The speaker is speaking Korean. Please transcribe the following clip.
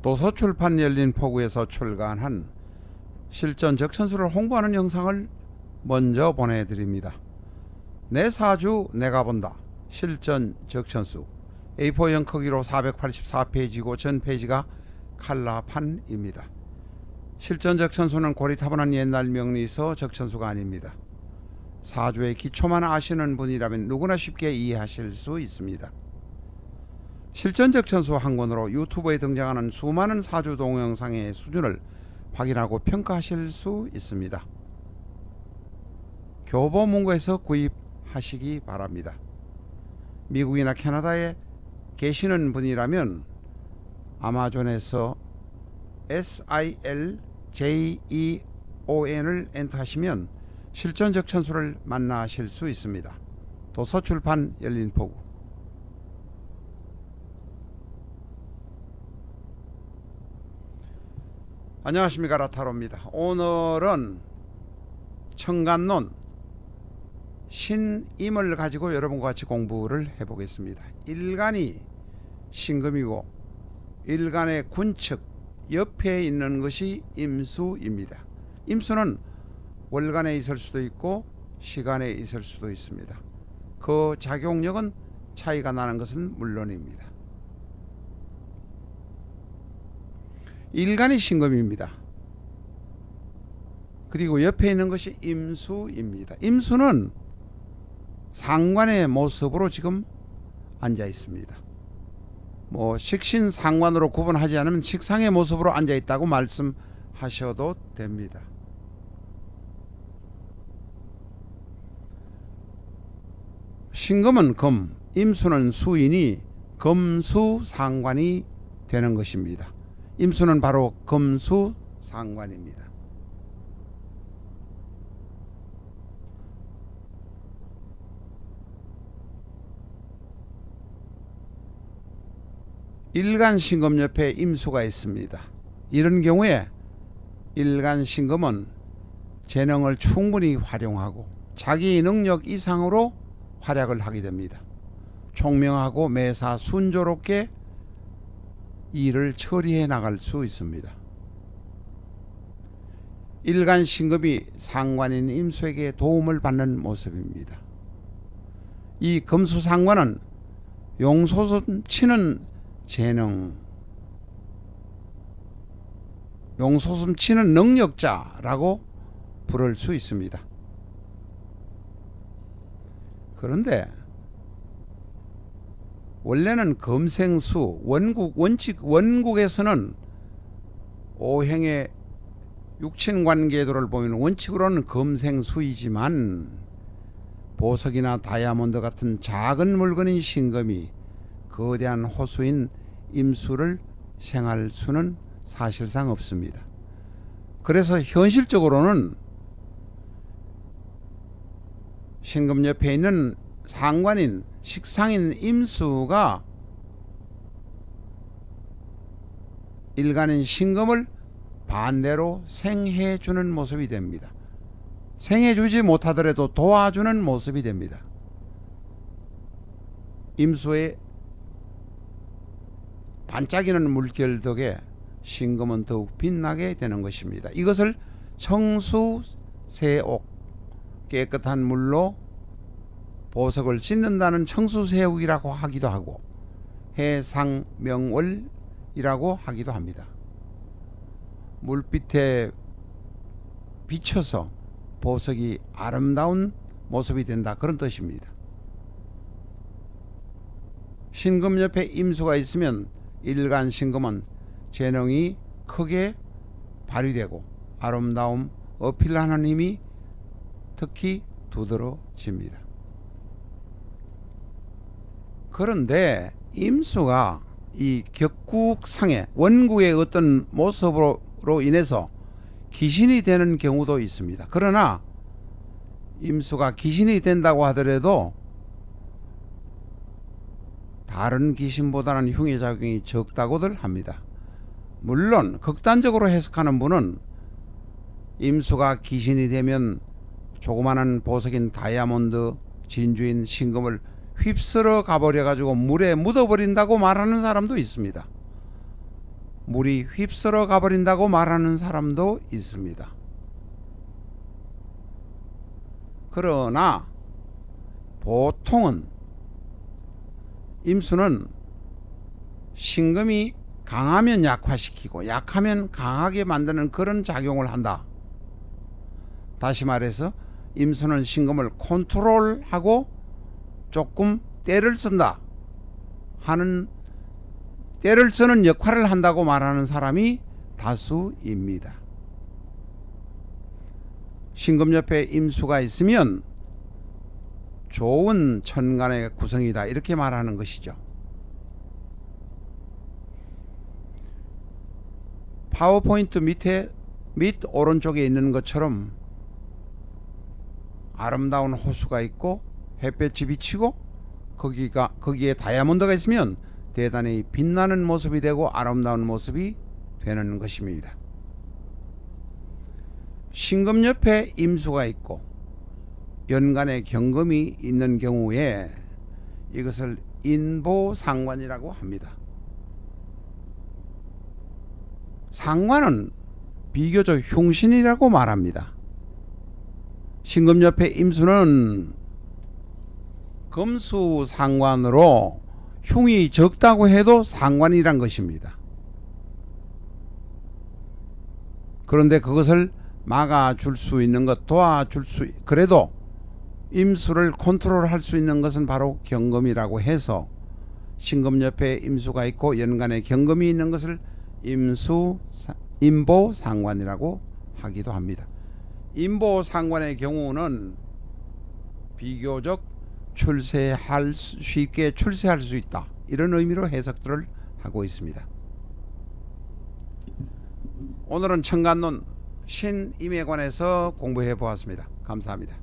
도서출판 열린포구에서 출간한 실전 적천수를 홍보하는 영상을 먼저 보내드립니다. 내 사주 내가 본다 실전 적천수 A4형 크기로 484페이지고 전 페이지가 칼라판입니다. 실전 적천수는 고리타분한 옛날 명리서 적천수가 아닙니다. 사주의 기초만 아시는 분이라면 누구나 쉽게 이해하실 수 있습니다. 실전 적천수 한 권으로 유튜브에 등장하는 수많은 사주 동영상의 수준을 확인하고 평가하실 수 있습니다. 교보문고에서 구입하시기 바랍니다. 미국이나 캐나다에 계시는 분이라면 아마존에서 SILJEON을 엔터하시면 실전 적천수를 만나실 수 있습니다. 도서출판 열린포구. 안녕하십니까, 라타로입니다. 오늘은 청간론 신임을 가지고 여러분과 같이 공부를 해보겠습니다. 일간이 신금이고 일간의 군측 옆에 있는 것이 임수입니다. 임수는 월간에 있을 수도 있고 시간에 있을 수도 있습니다. 그 작용력은 차이가 나는 것은 물론입니다. 일간이 신금입니다. 그리고 옆에 있는 것이 임수입니다. 임수는 상관의 모습으로 지금 앉아 있습니다. 식신상관으로 구분하지 않으면 식상의 모습으로 앉아 있다고 말씀하셔도 됩니다. 신금은 금, 임수는 수이니 금수상관이 되는 것입니다. 임수는 바로 금수상관입니다. 일간신금 옆에 임수가 있습니다. 이런 경우에 일간신금은 재능을 충분히 활용하고 자기 능력 이상으로 활약을 하게 됩니다. 총명하고 매사 순조롭게 일을 처리해 나갈 수 있습니다. 일간신금이 상관인 임수에게 도움을 받는 모습입니다. 이 금수상관은 용소숨 치는 재능, 용소숨 치는 능력자라고 부를 수 있습니다. 그런데 원래는 금생수, 원국에서는 오행의 육친관계도를 보면 원칙으로는 금생수이지만 보석이나 다이아몬드 같은 작은 물건인 신금이 거대한 호수인 임수를 생할 수는 사실상 없습니다. 그래서 현실적으로는 신금 옆에 있는 상관인 식상인 임수가 일간인 신금을 반대로 생해주는 모습이 됩니다. 생해주지 못하더라도 도와주는 모습이 됩니다. 임수의 반짝이는 물결 덕에 신금은 더욱 빛나게 되는 것입니다. 이것을 청수세옥, 깨끗한 물로 보석을 씻는다는 청수세옥이라고 하기도 하고 해상명월이라고 하기도 합니다. 물빛에 비쳐서 보석이 아름다운 모습이 된다, 그런 뜻입니다. 신금 옆에 임수가 있으면 일간신금은 재능이 크게 발휘되고 아름다움 어필하는 힘이 특히 두드러집니다. 그런데 임수가 이 격국상의 원국의 어떤 모습으로 인해서 귀신이 되는 경우도 있습니다. 그러나 임수가 귀신이 된다고 하더라도 다른 귀신보다는 흉해작용이 적다고들 합니다. 물론 극단적으로 해석하는 분은 임수가 귀신이 되면 조그마한 보석인 다이아몬드, 진주인 신금을 휩쓸어 가버려 가지고 물에 묻어버린다고 말하는 사람도 있습니다. 물이 휩쓸어 가버린다고 말하는 사람도 있습니다. 그러나 보통은 임수는 신금이 강하면 약화시키고 약하면 강하게 만드는 그런 작용을 한다. 다시 말해서 임수는 신금을 컨트롤하고 조금 때를 쓴다 하는, 때를 쓰는 역할을 한다고 말하는 사람이 다수입니다. 신금 옆에 임수가 있으면 좋은 천간의 구성이다 이렇게 말하는 것이죠. 파워포인트 밑 오른쪽에 있는 것처럼 아름다운 호수가 있고 햇볕이 비치고 거기에 다이아몬드가 있으면 대단히 빛나는 모습이 되고 아름다운 모습이 되는 것입니다. 신금 옆에 임수가 있고 연간에 경금이 있는 경우에 이것을 인보상관이라고 합니다. 상관은 비교적 흉신이라고 말합니다. 신금 옆에 임수는 금수상관으로 흉이 적다고 해도 상관이란 것입니다. 그런데 그것을 막아줄 수 있는 것, 그래도 임수를 컨트롤할 수 있는 것은 바로 경금이라고 해서 신금 옆에 임수가 있고 연간에 경금이 있는 것을 인보상관이라고 하기도 합니다. 인보상관의 경우는 비교적 쉽게 출세할 수 있다 이런 의미로 해석들을 하고 있습니다. 오늘은 천간론 신임에 관해서 공부해 보았습니다. 감사합니다.